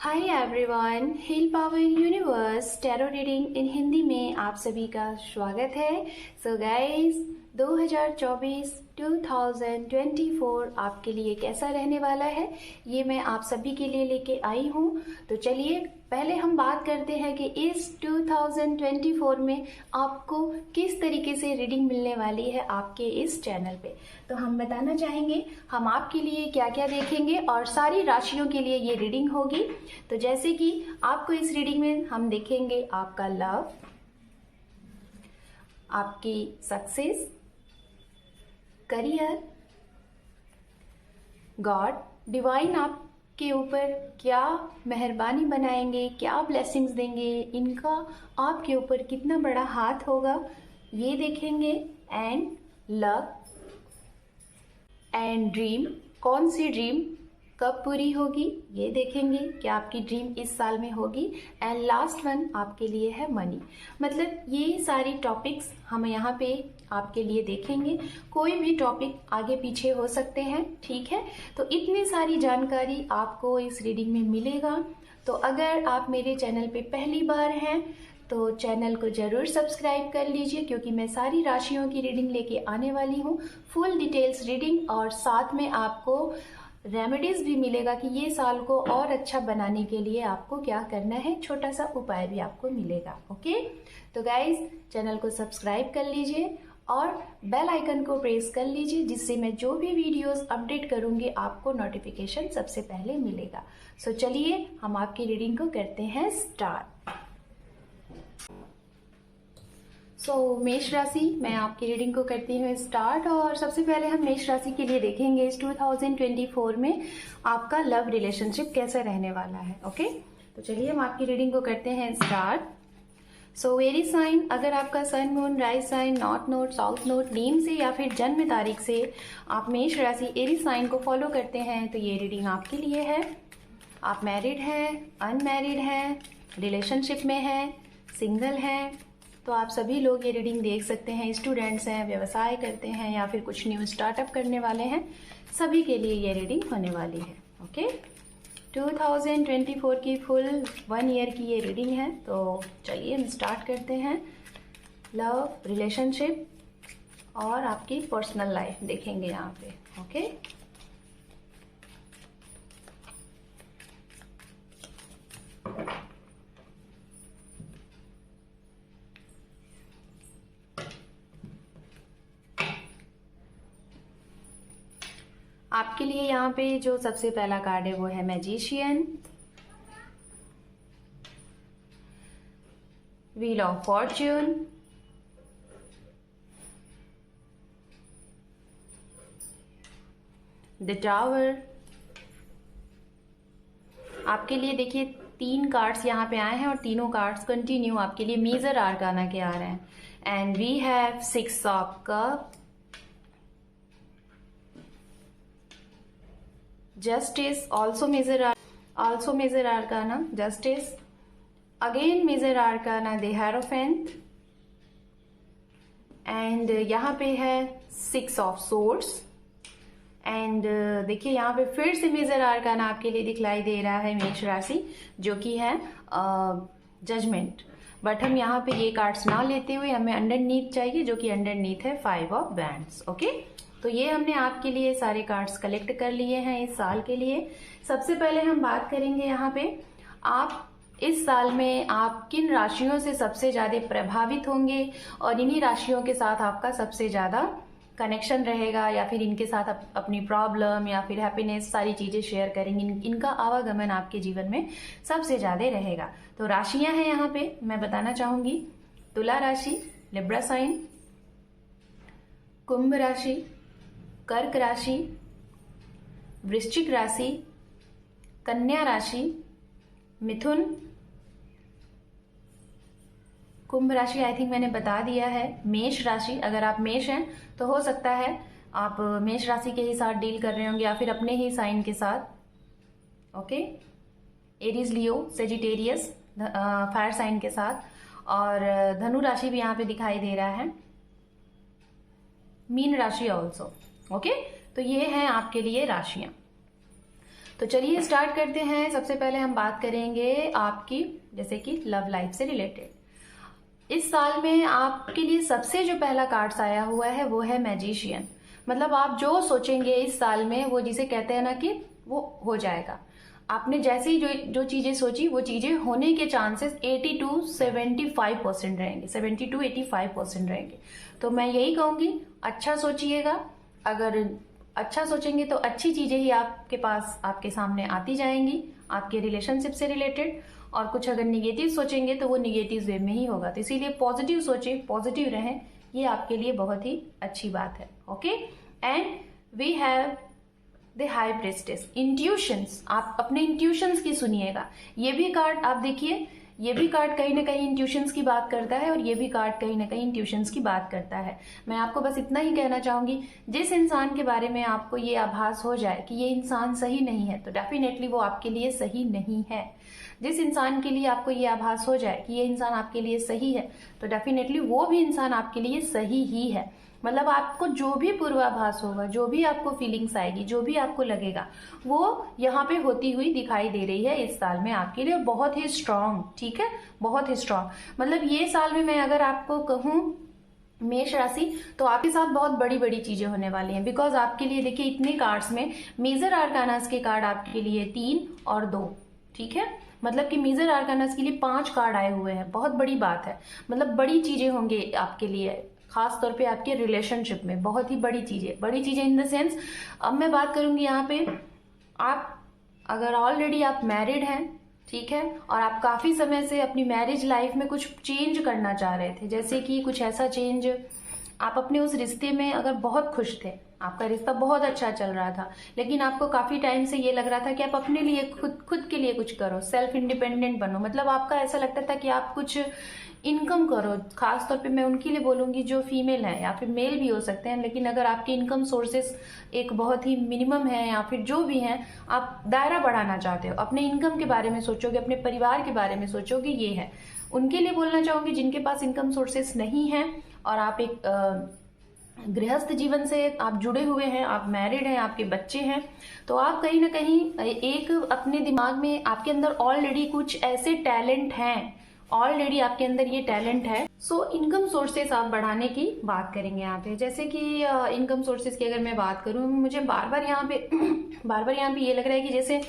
Hi everyone, hill power universe tarot reading in Hindi में आप सभी का स्वागत है। सो गाइस, 2024 आपके लिए कैसा रहने वाला है ये मैं आप सभी के लिए लेके आई हूँ। तो चलिए पहले हम बात करते हैं कि इस 2024 में आपको किस तरीके से रीडिंग मिलने वाली है आपके इस चैनल पे। तो हम बताना चाहेंगे हम आपके लिए क्या क्या देखेंगे और सारी राशियों के लिए ये रीडिंग होगी। तो जैसे कि आपको इस रीडिंग में हम देखेंगे आपका लव, आपकी सक्सेस, करियर, गॉड, डिवाइन आपके ऊपर क्या मेहरबानी बनाएंगे, क्या ब्लेसिंग्स देंगे, इनका आपके ऊपर कितना बड़ा हाथ होगा ये देखेंगे। एंड लक एंड ड्रीम, कौन सी ड्रीम कब पूरी होगी ये देखेंगे, क्या आपकी ड्रीम इस साल में होगी। एंड लास्ट वन आपके लिए है मनी। मतलब ये सारी टॉपिक्स हम यहाँ पे आपके लिए देखेंगे। कोई भी टॉपिक आगे पीछे हो सकते हैं, ठीक है। तो इतनी सारी जानकारी आपको इस रीडिंग में मिलेगा। तो अगर आप मेरे चैनल पे पहली बार हैं तो चैनल को ज़रूर सब्सक्राइब कर लीजिए, क्योंकि मैं सारी राशियों की रीडिंग लेके आने वाली हूँ, फुल डिटेल्स रीडिंग, और साथ में आपको रेमेडीज भी मिलेगा कि ये साल को और अच्छा बनाने के लिए आपको क्या करना है, छोटा सा उपाय भी आपको मिलेगा। ओके, तो गाइज चैनल को सब्सक्राइब कर लीजिए और बेल आइकन को प्रेस कर लीजिए, जिससे मैं जो भी वीडियोस अपडेट करूंगी आपको नोटिफिकेशन सबसे पहले मिलेगा। सो चलिए हम आपकी रीडिंग को करते हैं स्टार्ट। मेष राशि, मैं आपकी रीडिंग को करती हूँ स्टार्ट। और सबसे पहले हम मेष राशि के लिए देखेंगे इस 2024 में आपका लव रिलेशनशिप कैसा रहने वाला है। ओके, तो चलिए हम आपकी रीडिंग को करते हैं स्टार्ट। एरीज साइन, अगर आपका sun, moon, rise sign north node, south node, name से या फिर जन्म तारीख से आप मेष राशि एरीज साइन को फॉलो करते हैं तो ये रीडिंग आपके लिए है। आप मैरिड हैं, अनमैरिड हैं, रिलेशनशिप में हैं, सिंगल हैं, तो आप सभी लोग ये रीडिंग देख सकते हैं। स्टूडेंट्स हैं, व्यवसाय करते हैं या फिर कुछ न्यू स्टार्टअप करने वाले हैं, सभी के लिए ये रीडिंग होने वाली है। ओके, 2024 की फुल 1 ईयर की ये रीडिंग है। तो चलिए हम स्टार्ट करते हैं। लव, रिलेशनशिप और आपकी पर्सनल लाइफ देखेंगे यहाँ पे। ओके, आपके लिए यहाँ पे जो सबसे पहला कार्ड है वो है magician, wheel of Fortune, the tower. आपके लिए देखिए 3 कार्ड्स यहाँ पे आए हैं और तीनों कार्ड्स कंटिन्यू आपके लिए मेजर आर्काना के आ रहे हैं। And we have 6 of cup, Justice, also major arcana, Justice, again major arcana, the Hierophant, and यहाँ पे है 6 of Swords, एंड देखिए यहाँ पे फिर से मेजर आर्काना आपके लिए दिखलाई दे रहा है मेष राशि, जो कि है जजमेंट। बट हम यहाँ पे ये कार्ड्स ना लेते हुए हमें अंडरनीथ चाहिए, जो कि अंडरनीथ है 5 ऑफ बैंड्स। ओके, तो ये हमने आपके लिए सारे कार्ड्स कलेक्ट कर लिए हैं इस साल के लिए। सबसे पहले हम बात करेंगे यहाँ पे आप इस साल में आप किन राशियों से सबसे ज्यादा प्रभावित होंगे और इन्हीं राशियों के साथ आपका सबसे ज्यादा कनेक्शन रहेगा, या फिर इनके साथ अपनी प्रॉब्लम या फिर हैप्पीनेस सारी चीजें शेयर करेंगे। इनका आवागमन आपके जीवन में सबसे ज्यादा रहेगा। तो राशियां हैं यहाँ पे मैं बताना चाहूंगी। तुला राशि, लिब्रा साइन, कुंभ राशि, कर्क राशि, वृश्चिक राशि, कन्या राशि, मिथुन, कुंभ राशि आई थिंक मैंने बता दिया है। मेष राशि, अगर आप मेष हैं तो हो सकता है आप मेष राशि के ही साथ डील कर रहे होंगे या फिर अपने ही साइन के साथ। ओके, एरीज, लियो, सेजिटेरियस, फायर साइन के साथ। और धनु राशि भी यहाँ पे दिखाई दे रहा है, मीन राशि ऑल्सो। ओके, तो ये हैं आपके लिए राशियां। तो चलिए स्टार्ट करते हैं। सबसे पहले हम बात करेंगे आपकी जैसे कि लव लाइफ से रिलेटेड। इस साल में आपके लिए सबसे जो पहला कार्ड्स आया हुआ है वो है मैजिशियन। मतलब आप जो सोचेंगे इस साल में वो जिसे कहते हैं ना कि वो हो जाएगा। आपने जैसे ही जो चीजें सोची वो चीजें होने के चांसेस 80 to 75% रहेंगे, 70 to 85% रहेंगे। तो मैं यही कहूंगी अच्छा सोचिएगा। अगर अच्छा सोचेंगे तो अच्छी चीजें ही आपके पास आपके सामने आती जाएंगी आपके रिलेशनशिप से रिलेटेड, और कुछ अगर निगेटिव सोचेंगे तो वो निगेटिव वे में ही होगा। तो इसीलिए पॉजिटिव सोचें, पॉजिटिव रहें, ये आपके लिए बहुत ही अच्छी बात है। Okay, and we have the high priestess, intuitions. आप अपने इंट्यूशंस की सुनिएगा। ये भी कार्ड आप देखिए, ये भी कार्ड कहीं ना कहीं इंट्यूशंस की बात करता है और ये भी कार्ड कहीं ना कहीं इंट्यूशंस की बात करता है। मैं आपको बस इतना ही कहना चाहूंगी, जिस इंसान के बारे में आपको ये आभास हो जाए कि ये इंसान सही नहीं है तो डेफिनेटली वो आपके लिए सही नहीं है। जिस इंसान के लिए आपको ये आभास हो जाए कि ये इंसान आपके लिए सही है तो डेफिनेटली वो भी इंसान आपके लिए सही ही है। मतलब आपको जो भी पूर्वाभास होगा, जो भी आपको फीलिंग्स आएगी, जो भी आपको लगेगा, वो यहाँ पे होती हुई दिखाई दे रही है इस साल में आपके लिए, और बहुत ही स्ट्रांग। ठीक है, बहुत ही स्ट्रांग। मतलब ये साल में मैं अगर आपको कहूँ मेष राशि, तो आपके साथ बहुत बड़ी बड़ी चीजें होने वाली हैं। बिकॉज आपके लिए देखिए इतने कार्ड्स में मेजर आर्कानास के कार्ड आपके लिए 3 और 2। ठीक है, मतलब कि मेजर आर्कानास के लिए 5 कार्ड आए हुए हैं। बहुत बड़ी बात है, मतलब बड़ी चीजें होंगे आपके लिए, खास तौर पे आपके रिलेशनशिप में बहुत ही बड़ी चीजें इन द सेंस। अब मैं बात करूंगी यहाँ पे, आप अगर ऑलरेडी आप मैरिड हैं, ठीक है, और आप काफी समय से अपनी मैरिज लाइफ में कुछ चेंज करना चाह रहे थे, जैसे कि कुछ ऐसा चेंज, आप अपने उस रिश्ते में अगर बहुत खुश थे, आपका रिश्ता बहुत अच्छा चल रहा था, लेकिन आपको काफी टाइम से ये लग रहा था कि आप अपने लिए खुद के लिए कुछ करो, सेल्फ इंडिपेंडेंट बनो। मतलब आपका ऐसा लगता था कि आप कुछ इनकम करो। खास तौर पे मैं उनके लिए बोलूंगी जो फीमेल है, या फिर मेल भी हो सकते हैं, लेकिन अगर आपके इनकम सोर्सेस एक बहुत ही मिनिमम है या फिर जो भी हैं, आप दायरा बढ़ाना चाहते हो, अपने इनकम के बारे में सोचोगे, अपने परिवार के बारे में सोचोगे, ये है। उनके लिए बोलना चाहूंगी जिनके पास इनकम सोर्सेस नहीं है और आप एक गृहस्थ जीवन से आप जुड़े हुए हैं, आप मैरिड हैं, आपके बच्चे हैं, तो आप कहीं ना कहीं एक अपने दिमाग में आपके अंदर ऑलरेडी कुछ ऐसे टैलेंट हैं, ऑलरेडी आपके अंदर ये टैलेंट है। सो इनकम सोर्सेस आप बढ़ाने की बात करेंगे यहाँ पे। जैसे कि इनकम सोर्सेस की अगर मैं बात करूँ, मुझे बार बार यहाँ पे ये लग रहा है कि जैसे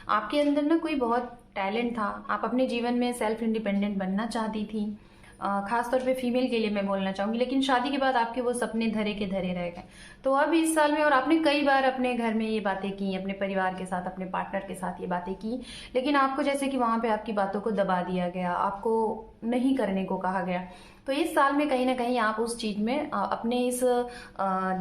आपके अंदर ना कोई बहुत टैलेंट था, आप अपने जीवन में सेल्फ इंडिपेंडेंट बनना चाहती थी। खास तौर पे फीमेल के लिए मैं बोलना चाहूंगी, लेकिन शादी के बाद आपके वो सपने धरे के धरे रह गए। तो अब इस साल में, और आपने कई बार अपने घर में ये बातें की, अपने परिवार के साथ, अपने पार्टनर के साथ ये बातें की, लेकिन आपको जैसे कि वहां पे आपकी बातों को दबा दिया गया, आपको नहीं करने को कहा गया। तो इस साल में कहीं ना कहीं आप उस चीज में अपने इस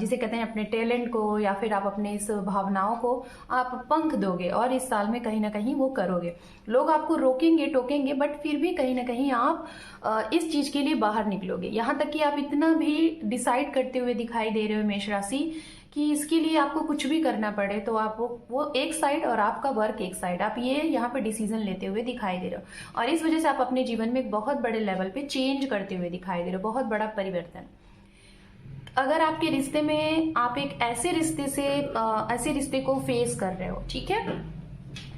जिसे कहते हैं अपने टैलेंट को, या फिर आप अपने इस भावनाओं को आप पंख दोगे, और इस साल में कहीं ना कहीं वो करोगे। लोग आपको रोकेंगे टोकेंगे, बट फिर भी कहीं ना कहीं आप इस चीज के लिए बाहर निकलोगे। यहाँ तक कि आप इतना भी डिसाइड करते हुए दिखाई दे रहे हो मेष राशि कि इसके लिए आपको कुछ भी करना पड़े तो आप वो एक साइड और आपका वर्क एक साइड, आप ये यहाँ पे डिसीजन लेते हुए दिखाई दे रहे हो, और इस वजह से आप अपने जीवन में एक बहुत बड़े लेवल पे चेंज करते हुए दिखाई दे रहे हो, बहुत बड़ा परिवर्तन। अगर आपके रिश्ते में आप एक ऐसे रिश्ते को फेस कर रहे हो, ठीक है,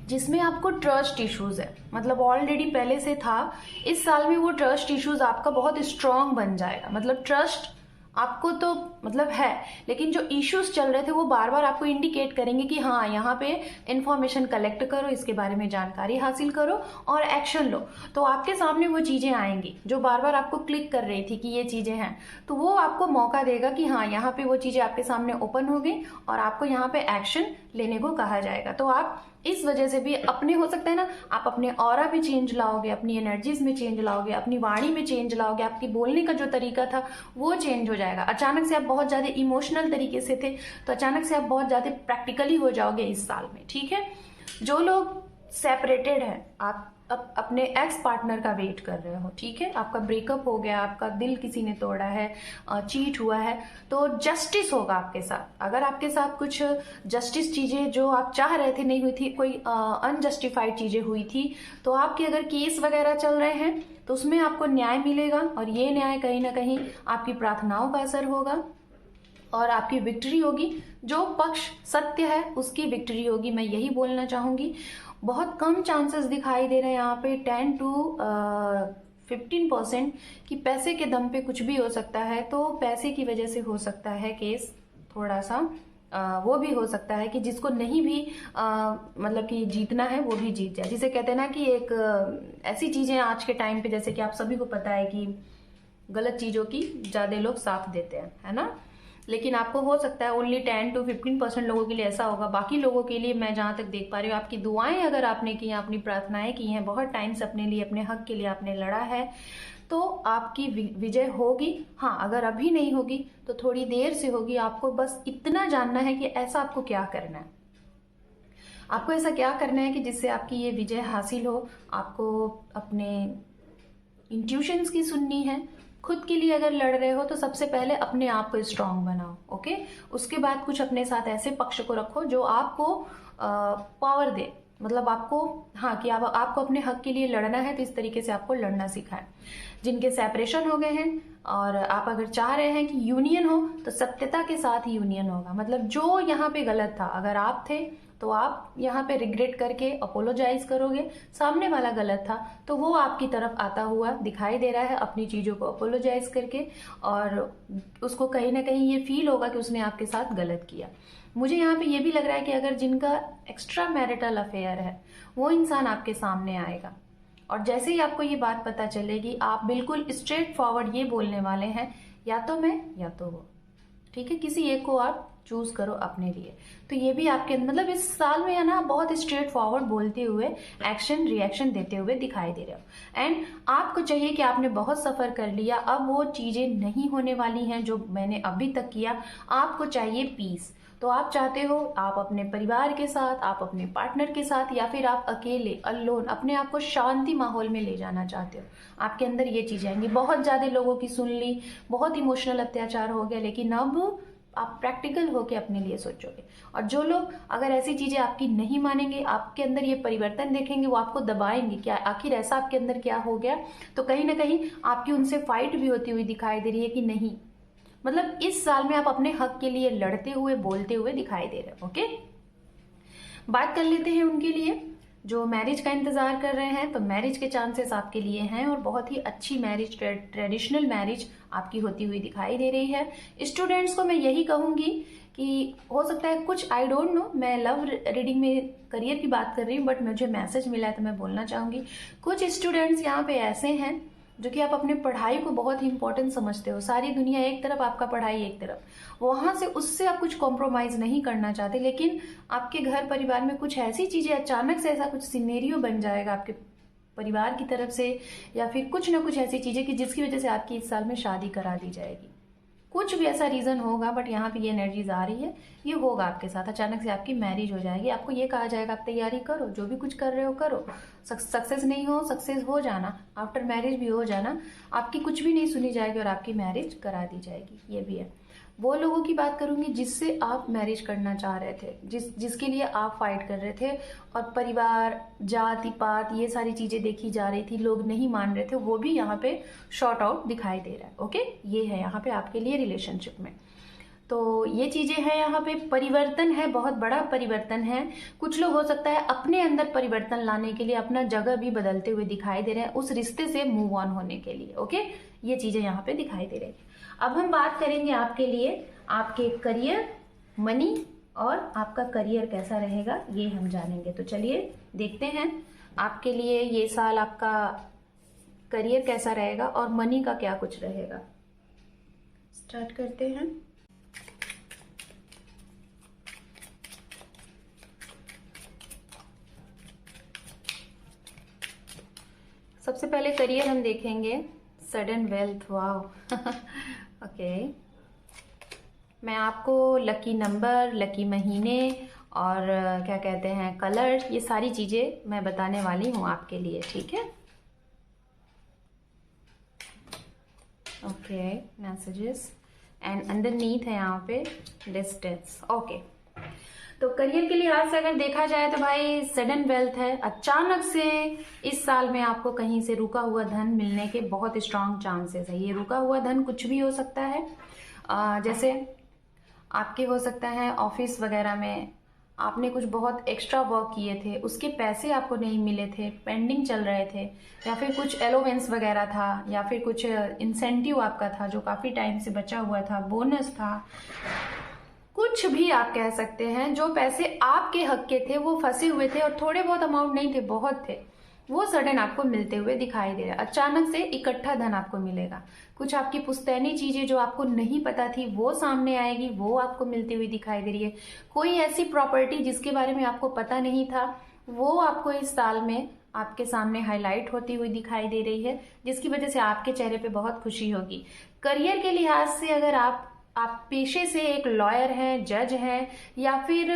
जिसमें आपको ट्रस्ट इश्यूज है, मतलब ऑलरेडी पहले से था, इस साल में वो ट्रस्ट इश्यूज आपका बहुत स्ट्रांग बन जाएगा। मतलब ट्रस्ट आपको तो मतलब है, लेकिन जो इश्यूज चल रहे थे वो बार बार आपको इंडिकेट करेंगे कि हाँ, यहाँ पे इंफॉर्मेशन कलेक्ट करो, इसके बारे में जानकारी हासिल करो और एक्शन लो। तो आपके सामने वो चीजें आएंगी जो बार बार आपको क्लिक कर रही थी कि ये चीजें हैं, तो वो आपको मौका देगा कि हाँ, यहाँ पे वो चीजें आपके सामने ओपन हो गई और आपको यहाँ पे एक्शन लेने को कहा जाएगा। तो आप इस वजह से भी अपने, हो सकता है ना, आप अपने ऑरा में चेंज लाओगे, अपनी एनर्जीज में चेंज लाओगे, अपनी वाणी में चेंज लाओगे, आपकी बोलने का जो तरीका था वो चेंज हो जाएगा। अचानक से आप बहुत ज्यादा इमोशनल तरीके से थे, तो अचानक से आप बहुत ज्यादा प्रैक्टिकली हो जाओगे इस साल में। ठीक है, जो लोग सेपरेटेड है, आप अब अपने एक्स पार्टनर का वेट कर रहे हो, ठीक है, आपका ब्रेकअप हो गया, आपका दिल किसी ने तोड़ा है, चीट हुआ है, तो जस्टिस होगा आपके साथ। अगर आपके साथ कुछ जस्टिस चीजें जो आप चाह रहे थे नहीं हुई थी, कोई अनजस्टिफाइड चीजें हुई थी, तो आपके अगर केस वगैरह चल रहे हैं तो उसमें आपको न्याय मिलेगा, और ये न्याय कहीं ना कहीं आपकी प्रार्थनाओं का असर होगा, और आपकी विक्ट्री होगी। जो पक्ष सत्य है उसकी विक्ट्री होगी, मैं यही बोलना चाहूंगी। बहुत कम चांसेस दिखाई दे रहे हैं यहाँ पे 10 to 15% कि पैसे के दम पे कुछ भी हो सकता है। तो पैसे की वजह से हो सकता है केस थोड़ा सा वो भी हो सकता है कि जिसको नहीं भी मतलब कि जीतना है वो भी जीत जाए। जिसे कहते हैं ना कि एक ऐसी चीजें आज के टाइम पे, जैसे कि आप सभी को पता है कि गलत चीजों की ज्यादा लोग साथ देते हैं, है ना। लेकिन आपको हो सकता है ओनली 10 to 15% लोगों के लिए ऐसा होगा। बाकी लोगों के लिए मैं जहां तक देख पा रही हूँ, आपकी दुआएं अगर आपने की हैं, अपनी प्रार्थनाएं की हैं, बहुत टाइम से अपने लिए, अपने हक के लिए आपने लड़ा है, तो आपकी विजय होगी। हाँ, अगर अभी नहीं होगी तो थोड़ी देर से होगी। आपको बस इतना जानना है कि ऐसा आपको क्या करना है। आपको ऐसा क्या करना है कि जिससे आपकी ये विजय हासिल हो। आपको अपने इंट्यूशंस की सुननी है। खुद के लिए अगर लड़ रहे हो तो सबसे पहले अपने आप को स्ट्रांग बनाओ, ओके। उसके बाद कुछ अपने साथ ऐसे पक्ष को रखो जो आपको पावर दे, मतलब आपको, हाँ, कि आपको अपने हक के लिए लड़ना है तो इस तरीके से आपको लड़ना सिखाए। जिनके सेपरेशन हो गए हैं और आप अगर चाह रहे हैं कि यूनियन हो, तो सत्यता के साथ ही यूनियन होगा। मतलब जो यहाँ पे गलत था, अगर आप थे तो आप यहाँ पे रिग्रेट करके अपोलोजाइज करोगे। सामने वाला गलत था तो वो आपकी तरफ आता हुआ दिखाई दे रहा है अपनी चीजों को अपोलोजाइज करके, और उसको कहीं ना कहीं ये फील होगा कि उसने आपके साथ गलत किया। मुझे यहाँ पे ये भी लग रहा है कि अगर जिनका एक्स्ट्रा मैरिटल अफेयर है वो इंसान आपके सामने आएगा, और जैसे ही आपको ये बात पता चलेगी आप बिल्कुल स्ट्रेट फॉरवर्ड ये बोलने वाले हैं, या तो मैं या तो वो, ठीक है। किसी एक को आप चूज करो अपने लिए। तो ये भी आपके मतलब इस साल में है ना, बहुत स्ट्रेट फॉरवर्ड बोलते हुए, एक्शन रिएक्शन देते हुए दिखाई दे रहे हो। एंड आपको चाहिए कि आपने बहुत सफर कर लिया, अब वो चीजें नहीं होने वाली हैं जो मैंने अभी तक किया। आपको चाहिए पीस। तो आप चाहते हो आप अपने परिवार के साथ, आप अपने पार्टनर के साथ, या फिर आप अकेले अलोन अपने आप को शांति माहौल में ले जाना चाहते हो। आपके अंदर ये चीजें आएंगी। बहुत ज्यादा लोगों की सुन ली, बहुत इमोशनल अत्याचार हो गया, लेकिन अब आप प्रैक्टिकल होके अपने लिए सोचोगे। और जो लोग अगर ऐसी चीजें आपकी नहीं मानेंगे, आपके अंदर ये परिवर्तन देखेंगे, वो आपको दबाएंगे कि आखिर ऐसा आपके अंदर क्या हो गया। तो कहीं ना कहीं आपकी उनसे फाइट भी होती हुई दिखाई दे रही है कि नहीं, मतलब इस साल में आप अपने हक के लिए लड़ते हुए, बोलते हुए दिखाई दे रहे हो, ओके। बात कर लेते हैं उनके लिए जो मैरिज का इंतजार कर रहे हैं। तो मैरिज के चांसेस आपके लिए हैं, और बहुत ही अच्छी मैरिज, ट्रेडिशनल मैरिज आपकी होती हुई दिखाई दे रही है। स्टूडेंट्स को मैं यही कहूंगी कि हो सकता है कुछ, आई डोंट नो, मैं लव रीडिंग में करियर की बात कर रही हूँ, बट मुझे मैसेज मिला है तो मैं बोलना चाहूंगी। कुछ स्टूडेंट्स यहाँ पे ऐसे हैं जो कि आप अपने पढ़ाई को बहुत ही इंपॉर्टेंट समझते हो। सारी दुनिया एक तरफ, आपका पढ़ाई एक तरफ, वहां से उससे आप कुछ कॉम्प्रोमाइज नहीं करना चाहते, लेकिन आपके घर परिवार में कुछ ऐसी चीजें, अचानक से ऐसा कुछ सिनेरियो बन जाएगा आपके परिवार की तरफ से, या फिर कुछ ना कुछ ऐसी चीजें कि जिसकी वजह से आपकी इस साल में शादी करा दी जाएगी। कुछ भी ऐसा रीजन होगा, बट यहाँ पे ये एनर्जीज आ रही है, ये होगा आपके साथ। अचानक से आपकी मैरिज हो जाएगी। आपको ये कहा जाएगा आप तैयारी करो, जो भी कुछ कर रहे हो करो, सक्सेस नहीं हो, सक्सेस हो जाना, आफ्टर मैरिज भी हो जाना, आपकी कुछ भी नहीं सुनी जाएगी और आपकी मैरिज करा दी जाएगी। ये भी है। वो लोगों की बात करूंगी जिससे आप मैरिज करना चाह रहे थे, जिसके लिए आप फाइट कर रहे थे, और परिवार, जाति पात, ये सारी चीजें देखी जा रही थी, लोग नहीं मान रहे थे, वो भी यहाँ पे शॉर्ट आउट दिखाई दे रहा है, ओके। ये है यहाँ पे आपके लिए रिलेशनशिप में। तो ये चीजें हैं, यहाँ पे परिवर्तन है, बहुत बड़ा परिवर्तन है। कुछ लोग हो सकता है अपने अंदर परिवर्तन लाने के लिए अपना जगह भी बदलते हुए दिखाई दे रहे हैं, उस रिश्ते से मूव ऑन होने के लिए, ओके। ये चीजें यहाँ पे दिखाई दे रही है। अब हम बात करेंगे आपके लिए, आपके करियर, मनी, और आपका करियर कैसा रहेगा ये हम जानेंगे। तो चलिए देखते हैं आपके लिए ये साल आपका करियर कैसा रहेगा और मनी का क्या कुछ रहेगा। स्टार्ट करते हैं। सबसे पहले करियर हम देखेंगे, सडन वेल्थ, वाओ। ओके, मैं आपको लकी नंबर, लकी महीने और क्या कहते हैं कलर, ये सारी चीजें मैं बताने वाली हूँ आपके लिए, ठीक है। ओके, मैसेजेस एंड अंडरनीथ है यहाँ पे डिस्टेंस, ओके। तो करियर के लिहाज से अगर देखा जाए तो भाई सडन वेल्थ है, अचानक से इस साल में आपको कहीं से रुका हुआ धन मिलने के बहुत स्ट्रांग चांसेस है। ये रुका हुआ धन कुछ भी हो सकता है, जैसे आपके हो सकता है ऑफिस वगैरह में आपने कुछ बहुत एक्स्ट्रा वर्क किए थे, उसके पैसे आपको नहीं मिले थे, पेंडिंग चल रहे थे, या फिर कुछ एलोवेंस वगैरह था, या फिर कुछ इंसेंटिव आपका था जो काफ़ी टाइम से बचा हुआ था, बोनस था, कुछ भी आप कह सकते हैं। जो पैसे आपके हक के थे वो फंसे हुए थे, और थोड़े बहुत अमाउंट नहीं थे, बहुत थे, वो सडन आपको मिलते हुए दिखाई दे रहा है। अचानक से इकट्ठा धन आपको मिलेगा। कुछ आपकी पुश्तैनी चीजें जो आपको नहीं पता थी वो सामने आएगी, वो आपको मिलती हुई दिखाई दे रही है। कोई ऐसी प्रॉपर्टी जिसके बारे में आपको पता नहीं था, वो आपको इस साल में आपके सामने हाईलाइट होती हुई दिखाई दे रही है, जिसकी वजह से आपके चेहरे पे बहुत खुशी होगी। करियर के लिहाज से अगर आप पेशे से एक लॉयर हैं, जज हैं, या फिर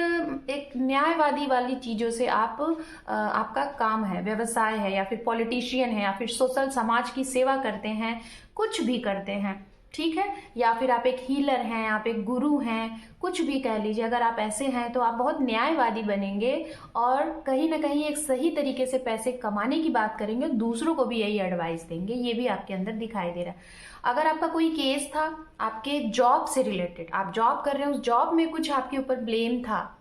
एक न्यायवादी वाली चीजों से आपका काम है, व्यवसाय है, या फिर पॉलिटिशियन है, या फिर सोशल समाज की सेवा करते हैं, कुछ भी करते हैं, ठीक है, या फिर आप एक हीलर हैं, आप एक गुरु हैं, कुछ भी कह लीजिए, अगर आप ऐसे हैं तो आप बहुत न्यायवादी बनेंगे और कहीं ना कहीं एक सही तरीके से पैसे कमाने की बात करेंगे, दूसरों को भी यही एडवाइस देंगे। ये भी आपके अंदर दिखाई दे रहा है। अगर आपका कोई केस था आपके जॉब से रिलेटेड, आप जॉब कर रहे हैं, उस जॉब में कुछ आपके ऊपर ब्लेम था,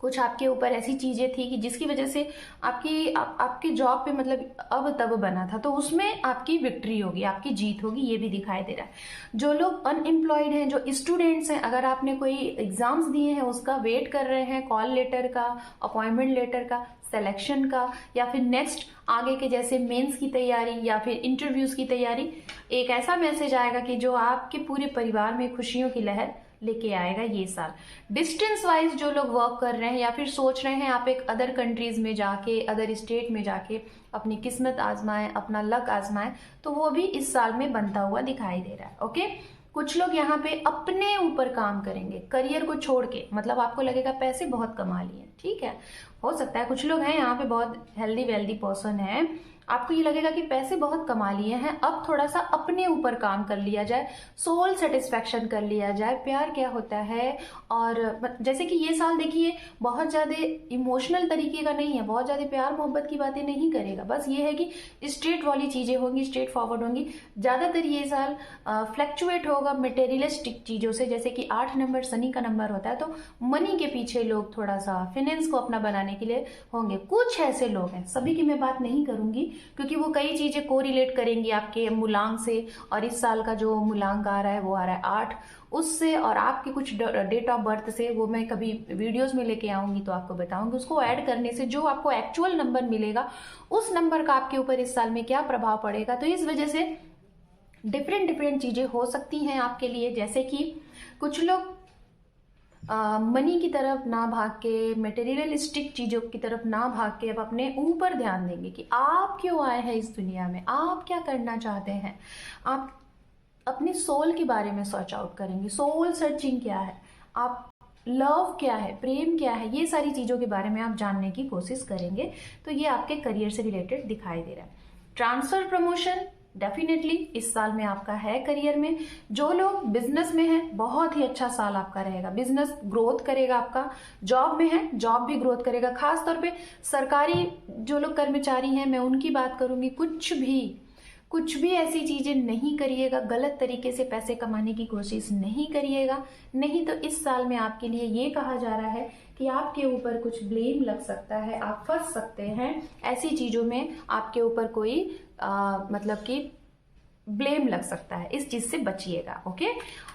कुछ आपके ऊपर ऐसी चीजें थी कि जिसकी वजह से आपके जॉब पे मतलब अब तब बना था, तो उसमें आपकी विक्ट्री होगी, आपकी जीत होगी, ये भी दिखाई दे रहा है। जो लोग अनएम्प्लॉयड हैं, जो स्टूडेंट्स हैं, अगर आपने कोई एग्जाम्स दिए हैं, उसका वेट कर रहे हैं, कॉल लेटर का, अपॉइंटमेंट लेटर का, सिलेक्शन का, या फिर नेक्स्ट आगे के जैसे मेंस की तैयारी या फिर इंटरव्यूज की तैयारी, एक ऐसा मैसेज आएगा कि जो आपके पूरे परिवार में खुशियों की लहर लेके आएगा ये साल। डिस्टेंस वाइज जो लोग वर्क कर रहे हैं या फिर सोच रहे हैं आप एक अदर कंट्रीज में जाके, अदर स्टेट में जाके अपनी किस्मत आजमाएं, अपना लक आजमाएं, तो वो भी इस साल में बनता हुआ दिखाई दे रहा है। ओके, कुछ लोग यहाँ पे अपने ऊपर काम करेंगे, करियर को छोड़ के, मतलब आपको लगेगा पैसे बहुत कमा लिए, ठीक है, हो सकता है कुछ लोग हैं यहाँ पे बहुत हेल्दी वेल्दी पर्सन है, आपको ये लगेगा कि पैसे बहुत कमा लिए हैं, अब थोड़ा सा अपने ऊपर काम कर लिया जाए, सोल सेटिस्फेक्शन कर लिया जाए, प्यार क्या होता है। और जैसे कि ये साल देखिए बहुत ज्यादा इमोशनल तरीके का नहीं है, बहुत ज्यादा प्यार मोहब्बत की बातें नहीं करेगा, बस ये है कि स्ट्रेट वाली चीजें होंगी, स्ट्रेट फॉरवर्ड होंगी। ज्यादातर ये साल फ्लैक्चुएट होगा मटेरियलिस्टिक चीजों से, जैसे कि 8 नंबर शनि का नंबर होता है, तो मनी के पीछे लोग थोड़ा सा फाइनेंस को अपना बनाने के लिए होंगे। कुछ ऐसे लोग हैं, सभी की मैं बात नहीं करूंगी क्योंकि वो कई चीजें कोरिलेट करेंगी आपके मूलांक से, और इस साल का जो मूलांक आ रहा है वो आ रहा है 8, उससे और आपके कुछ डेट ऑफ बर्थ से, वो मैं कभी वीडियोस में लेके आऊंगी तो आपको बताऊंगी। उसको ऐड करने से जो आपको एक्चुअल नंबर मिलेगा, उस नंबर का आपके ऊपर इस साल में क्या प्रभाव पड़ेगा, तो इस वजह से डिफरेंट चीजें हो सकती हैं आपके लिए। जैसे कि कुछ लोग मनी की तरफ ना भाग के, मटेरियलिस्टिक चीजों की तरफ ना भाग के अब अपने ऊपर ध्यान देंगे कि आप क्यों आए हैं इस दुनिया में, आप क्या करना चाहते हैं, आप अपनी सोल के बारे में सर्च आउट करेंगे, सोल सर्चिंग क्या है, आप लव क्या है, प्रेम क्या है, ये सारी चीजों के बारे में आप जानने की कोशिश करेंगे। तो ये आपके करियर से रिलेटेड दिखाई दे रहा है। ट्रांसफर प्रमोशन डेफिनेटली इस साल में आपका है। करियर में जो लोग बिजनेस में हैं, बहुत ही अच्छा साल आपका रहेगा, बिजनेस ग्रोथ करेगा आपका। जॉब में है, जॉब भी ग्रोथ करेगा, खास तौर पे सरकारी जो लोग कर्मचारी हैं, मैं उनकी बात करूंगी। कुछ भी ऐसी चीजें नहीं करिएगा, गलत तरीके से पैसे कमाने की कोशिश नहीं करिएगा, नहीं तो इस साल में आपके लिए ये कहा जा रहा है कि आपके ऊपर कुछ ब्लेम लग सकता है, आप फंस सकते हैं ऐसी चीजों में, आपके ऊपर कोई मतलब कि ब्लेम लग सकता है, इस चीज से बचिएगा। ओके,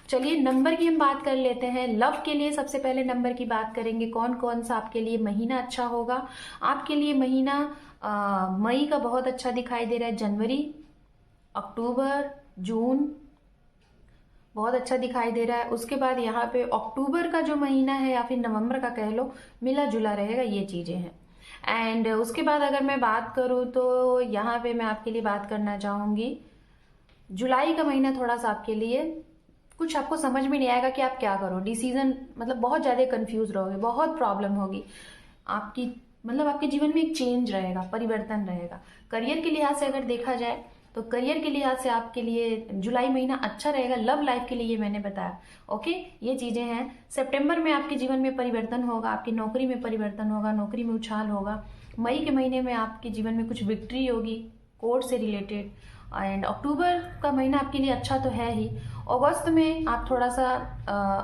चलिए नंबर की हम बात कर लेते हैं। लव के लिए सबसे पहले नंबर की बात करेंगे, कौन कौन सा आपके लिए महीना अच्छा होगा। आपके लिए महीना मई का बहुत अच्छा दिखाई दे रहा है, जनवरी, अक्टूबर, जून बहुत अच्छा दिखाई दे रहा है। उसके बाद यहाँ पे अक्टूबर का जो महीना है या फिर नवंबर का कह लो, मिला जुला रहेगा, ये चीजें हैं। एंड उसके बाद अगर मैं बात करूँ तो यहाँ पे मैं आपके लिए बात करना चाहूंगी, जुलाई का महीना थोड़ा सा आपके लिए कुछ आपको समझ में नहीं आएगा कि आप क्या करो, डिसीजन मतलब बहुत ज्यादा कंफ्यूज रहोगे, बहुत प्रॉब्लम होगी आपकी, मतलब आपके जीवन में एक चेंज रहेगा, परिवर्तन रहेगा। करियर के लिहाज से अगर देखा जाए तो करियर के लिहाज से आपके लिए जुलाई महीना अच्छा रहेगा। लव लाइफ के लिए ये मैंने बताया। ओके, ये चीजें हैं। सितंबर में आपके जीवन में परिवर्तन होगा, आपकी नौकरी में परिवर्तन होगा, नौकरी में उछाल होगा। मई के महीने में आपके जीवन में कुछ विक्ट्री होगी कोर्ट से रिलेटेड, एंड अक्टूबर का महीना आपके लिए अच्छा तो है ही। अगस्त में आप थोड़ा सा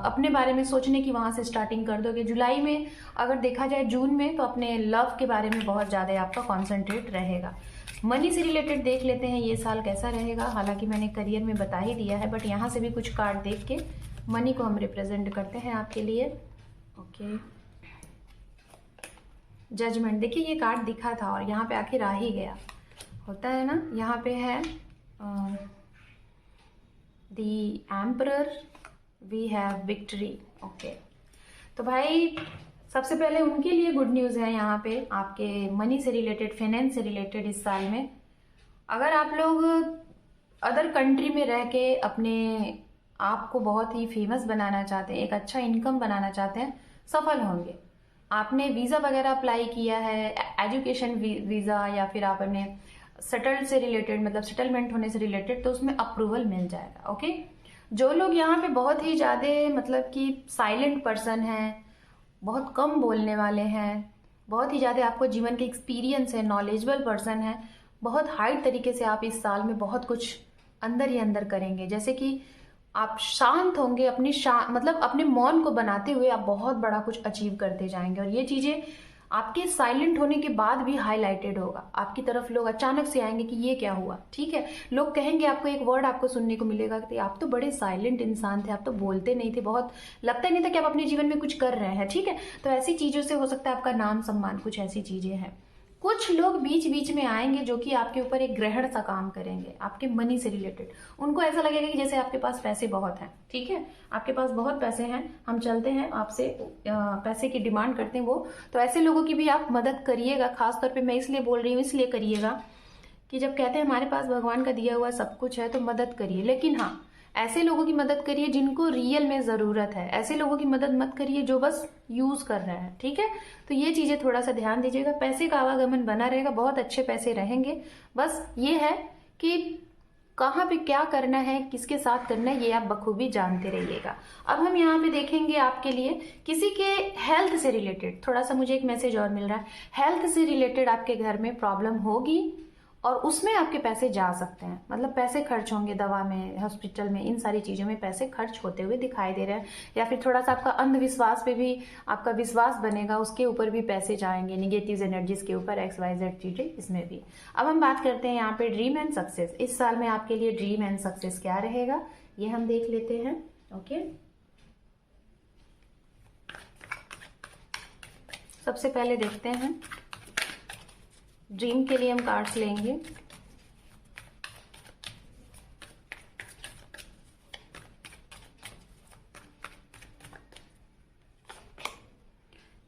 अपने बारे में सोचने की वहाँ से स्टार्टिंग कर दोगे। जुलाई में अगर देखा जाए, जून में तो अपने लव के बारे में बहुत ज़्यादा आपका कॉन्सेंट्रेट रहेगा। मनी से रिलेटेड देख लेते हैं ये साल कैसा रहेगा। हालांकि मैंने करियर में बता ही दिया है, बट यहाँ से भी कुछ कार्ड देख के मनी को हम रिप्रेजेंट करते हैं आपके लिए। Okay, judgement. देखिए ये कार्ड दिखा था और यहाँ पे आखिर आ ही गया, होता है ना। यहाँ पे है the emperor, we have victory. Okay, तो भाई सबसे पहले उनके लिए गुड न्यूज़ है यहाँ पे आपके मनी से रिलेटेड, फाइनेंस से रिलेटेड इस साल में। अगर आप लोग अदर कंट्री में रह के अपने आप को बहुत ही फेमस बनाना चाहते हैं, एक अच्छा इनकम बनाना चाहते हैं, सफल होंगे। आपने वीज़ा वगैरह अप्लाई किया है, एजुकेशन वीज़ा, या फिर आपने सेटल्ड से रिलेटेड, मतलब सेटलमेंट होने से रिलेटेड, तो उसमें अप्रूवल मिल जाएगा। ओके, जो लोग यहाँ पे बहुत ही ज़्यादा मतलब कि साइलेंट पर्सन हैं, बहुत कम बोलने वाले हैं, बहुत ही ज़्यादा आपको जीवन के एक्सपीरियंस है, नॉलेजेबल पर्सन है, बहुत हाइड तरीके से आप इस साल में बहुत कुछ अंदर ही अंदर करेंगे। जैसे कि आप शांत होंगे, अपनी मतलब अपने मौन को बनाते हुए आप बहुत बड़ा कुछ अचीव करते जाएंगे। और ये चीज़ें आपके साइलेंट होने के बाद भी हाईलाइटेड होगा। आपकी तरफ लोग अचानक से आएंगे कि ये क्या हुआ, ठीक है। लोग कहेंगे, आपको एक वर्ड आपको सुनने को मिलेगा कि आप तो बड़े साइलेंट इंसान थे, आप तो बोलते नहीं थे, बहुत लगता ही नहीं था कि आप अपने जीवन में कुछ कर रहे हैं, ठीक है। तो ऐसी चीज़ों से हो सकता है आपका नाम सम्मान, कुछ ऐसी चीज़ें हैं। कुछ लोग बीच बीच में आएंगे जो कि आपके ऊपर एक ग्रहण सा काम करेंगे आपके मनी से रिलेटेड। उनको ऐसा लगेगा कि जैसे आपके पास पैसे बहुत हैं, ठीक है, आपके पास बहुत पैसे हैं, हम चलते हैं आपसे पैसे की डिमांड करते हैं वो। तो ऐसे लोगों की भी आप मदद करिएगा। खासतौर पे मैं इसलिए बोल रही हूँ, इसलिए करिएगा कि जब कहते हैं हमारे पास भगवान का दिया हुआ सब कुछ है तो मदद करिए, लेकिन हाँ, ऐसे लोगों की मदद करिए जिनको रियल में ज़रूरत है। ऐसे लोगों की मदद मत करिए जो बस यूज़ कर रहे हैं, ठीक है। तो ये चीज़ें थोड़ा सा ध्यान दीजिएगा। पैसे का आवागमन बना रहेगा, बहुत अच्छे पैसे रहेंगे। बस ये है कि कहाँ पे क्या करना है, किसके साथ करना है, ये आप बखूबी जानते रहिएगा। अब हम यहाँ पे देखेंगे आपके लिए किसी के हेल्थ से रिलेटेड। थोड़ा सा मुझे एक मैसेज और मिल रहा है, हेल्थ से रिलेटेड आपके घर में प्रॉब्लम होगी और उसमें आपके पैसे जा सकते हैं, मतलब पैसे खर्च होंगे, दवा में, हॉस्पिटल में, इन सारी चीज़ों में पैसे खर्च होते हुए दिखाई दे रहे हैं। या फिर थोड़ा सा आपका अंधविश्वास पे भी आपका विश्वास बनेगा, उसके ऊपर भी पैसे जाएंगे, निगेटिव एनर्जीज के ऊपर, XYZ चीज़ें इसमें भी। अब हम बात करते हैं यहाँ पे ड्रीम एंड सक्सेस। इस साल में आपके लिए ड्रीम एंड सक्सेस क्या रहेगा ये हम देख लेते हैं। ओके, सबसे पहले देखते हैं ड्रीम के लिए हम कार्ड्स लेंगे।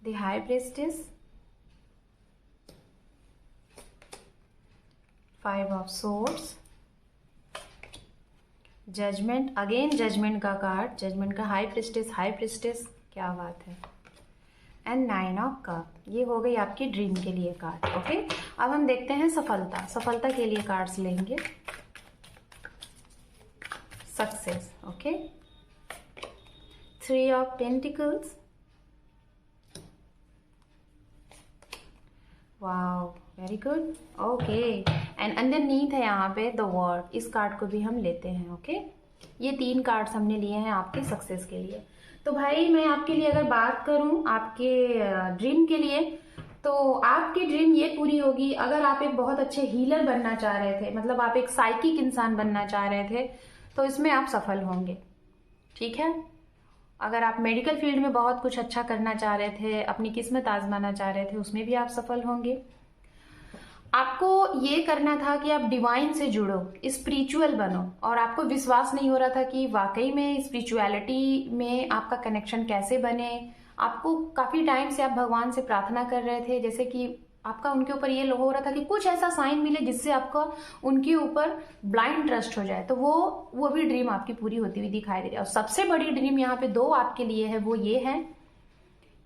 The high priestess, 5 of swords, judgement, again judgement का कार्ड, जजमेंट का हाई प्रीस्टेस, क्या बात है, एंड 9 ऑफ कप। ये हो गई आपकी ड्रीम के लिए कार्ड। ओके, अब हम देखते हैं सफलता के लिए कार्ड्स लेंगे। Success, okay, 3 of pentacles, wow, very good. Okay, and underneath है यहाँ पे द वर्ड। इस कार्ड को भी हम लेते हैं। ओके, ये 3 कार्ड्स हमने लिए हैं आपके सक्सेस के लिए। तो भाई मैं आपके लिए अगर बात करूं आपके ड्रीम के लिए, तो आपकी ड्रीम ये पूरी होगी अगर आप एक बहुत अच्छे हीलर बनना चाह रहे थे, मतलब आप एक साइकिक इंसान बनना चाह रहे थे, तो इसमें आप सफल होंगे, ठीक है। अगर आप मेडिकल फील्ड में बहुत कुछ अच्छा करना चाह रहे थे, अपनी किस्मत आजमाना चाह रहे थे, उसमें भी आप सफल होंगे। आपको ये करना था कि आप डिवाइन से जुड़ो, स्पिरिचुअल बनो, और आपको विश्वास नहीं हो रहा था कि वाकई में स्पिरिचुअलिटी में आपका कनेक्शन कैसे बने। आपको काफ़ी टाइम से आप भगवान से प्रार्थना कर रहे थे, जैसे कि आपका उनके ऊपर ये हो रहा था कि कुछ ऐसा साइन मिले जिससे आपका उनके ऊपर ब्लाइंड ट्रस्ट हो जाए। तो वो भी ड्रीम आपकी पूरी होती हुई दिखाई दे रही है। और सबसे बड़ी ड्रीम यहाँ पे 2 आपके लिए है, वो ये है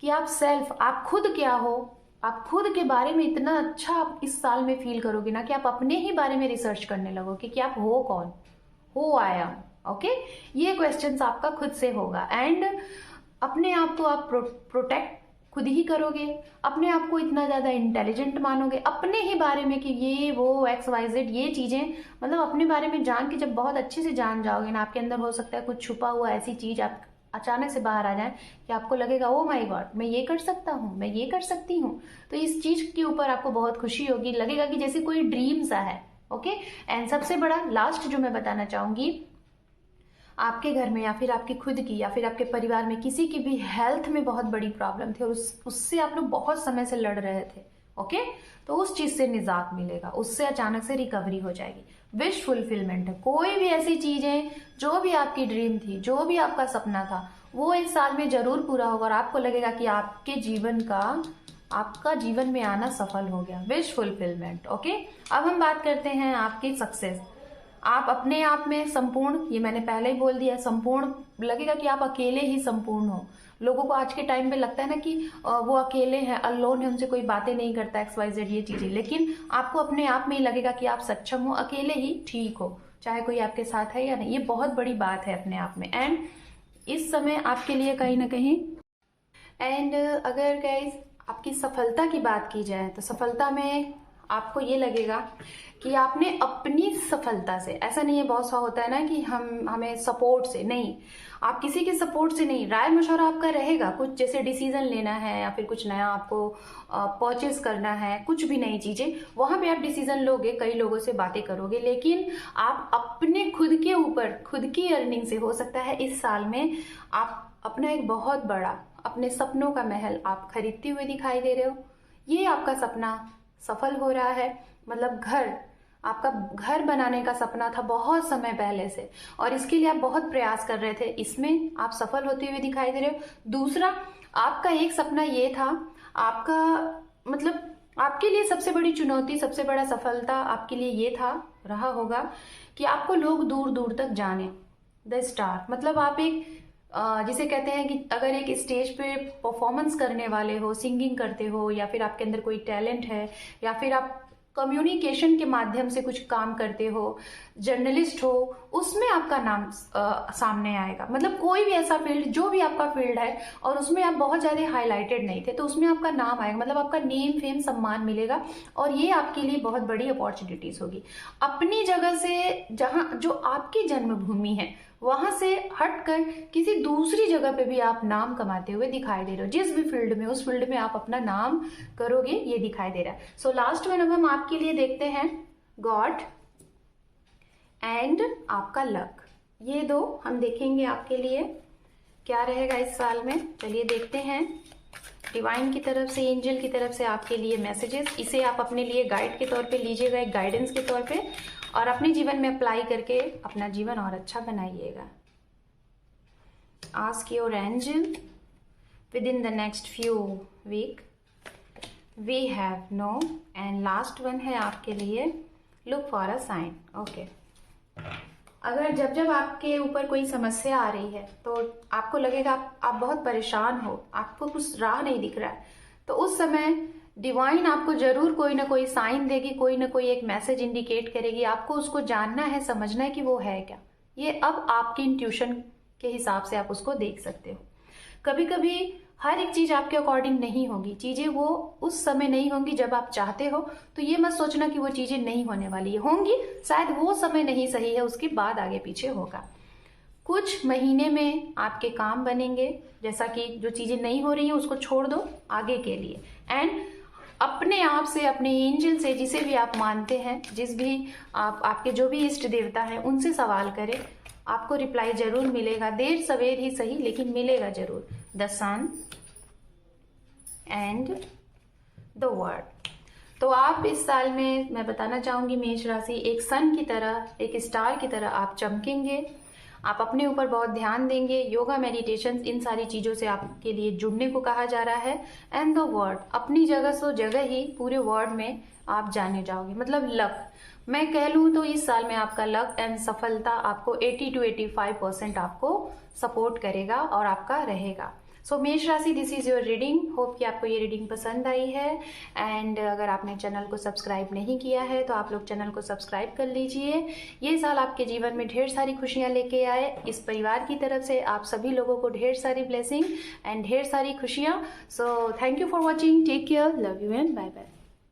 कि आप खुद क्या हो, आप खुद के बारे में इतना अच्छा आप इस साल में फील करोगे ना कि आप अपने ही बारे में रिसर्च करने लगोगे कि आप हो कौन, हो आई एम। ओके, ये क्वेश्चंस आपका खुद से होगा। एंड अपने आप को आप खुद ही करोगे, अपने आप को इतना ज़्यादा इंटेलिजेंट मानोगे अपने ही बारे में कि ये वो XYZ ये चीज़ें, मतलब अपने बारे में जान के जब बहुत अच्छे से जान जाओगे ना, आपके अंदर हो सकता है कुछ छुपा हुआ ऐसी चीज़ आप अचानक से बाहर आ जाए कि आपको लगेगा ओ माय गॉड मैं ये कर सकता हूँ, मैं ये कर सकती हूँ। तो इस चीज़ के ऊपर आपको बहुत खुशी होगी, लगेगा कि जैसे कोई ड्रीम सा है। ओके, एंड सबसे बड़ा लास्ट जो मैं बताना चाहूँगी, आपके घर में या फिर आपकी खुद की या फिर आपके परिवार में किसी की भी हेल्थ में बहुत बड़ी प्रॉब्लम थी और उससे आप लोग बहुत समय से लड़ रहे थे, ओके, तो उस चीज से निजात मिलेगा, उससे अचानक से रिकवरी हो जाएगी। विश फुलफिलमेंट है, कोई भी ऐसी चीजें जो भी आपकी ड्रीम थी, जो भी आपका सपना था, वो इस साल में जरूर पूरा होगा और आपको लगेगा कि आपका जीवन में आना सफल हो गया। Wish fulfilment. ओके, अब हम बात करते हैं आपकी सक्सेस। आप अपने आप में संपूर्ण, ये मैंने पहले ही बोल दिया, संपूर्ण लगेगा कि आप अकेले ही संपूर्ण हो। लोगों को आज के टाइम पे लगता है ना कि वो अकेले हैं, अलोन है, उनसे कोई बातें नहीं करता, XYZ ये चीजें, लेकिन आपको अपने आप में ही लगेगा कि आप सक्षम हो, अकेले ही ठीक हो, चाहे कोई आपके साथ है या नहीं। ये बहुत बड़ी बात है अपने आप में। एंड इस समय आपके लिए कहीं ना कहीं, एंड अगर गाइस आपकी सफलता की बात की जाए तो सफलता में आपको ये लगेगा कि आपने अपनी सफलता से, ऐसा नहीं है बहुत सा होता है ना कि हमें सपोर्ट से, नहीं, आप किसी के सपोर्ट से नहीं, राय मशवरा आपका रहेगा, कुछ जैसे डिसीजन लेना है या फिर कुछ नया आपको परचेज करना है, कुछ भी नई चीजें, वहां पे आप डिसीजन लोगे, कई लोगों से बातें करोगे, लेकिन आप अपने खुद के ऊपर, खुद की अर्निंग से हो सकता है इस साल में आप अपना एक बहुत बड़ा, अपने सपनों का महल आप खरीदते हुए दिखाई दे रहे हो। ये आपका सपना सफल हो रहा है, मतलब आपका घर बनाने का सपना था बहुत समय पहले से और इसके लिए आप बहुत प्रयास कर रहे थे, इसमें आप सफल होते हुए दिखाई दे रहे हो। दूसरा, आपका एक सपना ये था, आपका मतलब आपके लिए सबसे बड़ी चुनौती, सबसे बड़ा सफलता आपके लिए ये रहा होगा कि आपको लोग दूर दूर तक जाने, द स्टार, मतलब आप एक जिसे कहते हैं कि अगर एक स्टेज पे परफॉर्मेंस करने वाले हो, सिंगिंग करते हो, या फिर आपके अंदर कोई टैलेंट है, या फिर आप कम्युनिकेशन के माध्यम से कुछ काम करते हो, जर्नलिस्ट हो, उसमें आपका नाम सामने आएगा। मतलब कोई भी ऐसा फील्ड, जो भी आपका फील्ड है और उसमें आप बहुत ज्यादा हाईलाइटेड नहीं थे, तो उसमें आपका नाम आएगा, मतलब आपका नेम फेम सम्मान मिलेगा और ये आपके लिए बहुत बड़ी अपॉर्चुनिटीज होगी। अपनी जगह से, जहां जो आपकी जन्मभूमि है, वहां से हटकर किसी दूसरी जगह पे भी आप नाम कमाते हुए दिखाई दे रहे हो। जिस भी फील्ड में, उस फील्ड में आप अपना नाम करोगे, ये दिखाई दे रहा है। सो लास्ट में अब हम आपके लिए देखते हैं गॉड एंड आपका लक, ये दो हम देखेंगे आपके लिए क्या रहेगा इस साल में। चलिए देखते हैं डिवाइन की तरफ से, एंजल की तरफ से आपके लिए मैसेजेस। इसे आप अपने लिए गाइड के तौर पे लीजिएगा, एक गाइडेंस के तौर पे, और अपने जीवन में अप्लाई करके अपना जीवन और अच्छा बनाइएगा। Ask your angel within the next few week we have no, and last one है आपके लिए look for a sign. Okay, अगर जब आपके ऊपर कोई समस्या आ रही है तो आपको लगेगा आप बहुत परेशान हो, आपको कुछ राह नहीं दिख रहा है, तो उस समय डिवाइन आपको जरूर कोई ना कोई साइन देगी, कोई ना कोई एक मैसेज इंडिकेट करेगी। आपको उसको जानना है, समझना है कि वो है क्या। ये अब आपके इंट्यूशन के हिसाब से आप उसको देख सकते हो। कभी कभी हर एक चीज आपके अकॉर्डिंग नहीं होगी, चीजें वो उस समय नहीं होंगी जब आप चाहते हो, तो ये मत सोचना कि वो चीजें नहीं होने वाली है, होंगी, शायद वो समय नहीं सही है, उसके बाद आगे पीछे होगा। कुछ महीने में आपके काम बनेंगे, जैसा कि जो चीजें नहीं हो रही हैं उसको छोड़ दो आगे के लिए, एंड अपने आप से, अपने एंजल से, जिसे भी आप मानते हैं, जिस भी आपके जो भी इष्ट देवता है, उनसे सवाल करें, आपको रिप्लाई जरूर मिलेगा, देर सवेर ही सही लेकिन मिलेगा जरूर। The sun and the world. तो आप इस साल में, मैं बताना चाहूंगी, मेष राशि एक सन की तरह, एक स्टार की तरह आप चमकेंगे। आप अपने ऊपर बहुत ध्यान देंगे, योगा, मेडिटेशन, इन सारी चीजों से आपके लिए जुड़ने को कहा जा रहा है। एंड द वर्ड, अपनी जगह सो जगह ही पूरे वर्ड में आप जाने जाओगे, मतलब लक, मैं कह लूं तो इस साल में आपका लक एंड सफलता आपको 80 to 85% आपको सपोर्ट करेगा और आपका रहेगा। सो मेष राशि, this is your reading. Hope कि आपको ये रीडिंग पसंद आई है। एंड अगर आपने चैनल को सब्सक्राइब नहीं किया है तो आप लोग चैनल को सब्सक्राइब कर लीजिए। ये साल आपके जीवन में ढेर सारी खुशियाँ लेके आए। इस परिवार की तरफ से आप सभी लोगों को ढेर सारी ब्लेसिंग एंड ढेर सारी खुशियाँ। So thank you for watching, take care, love you and bye bye.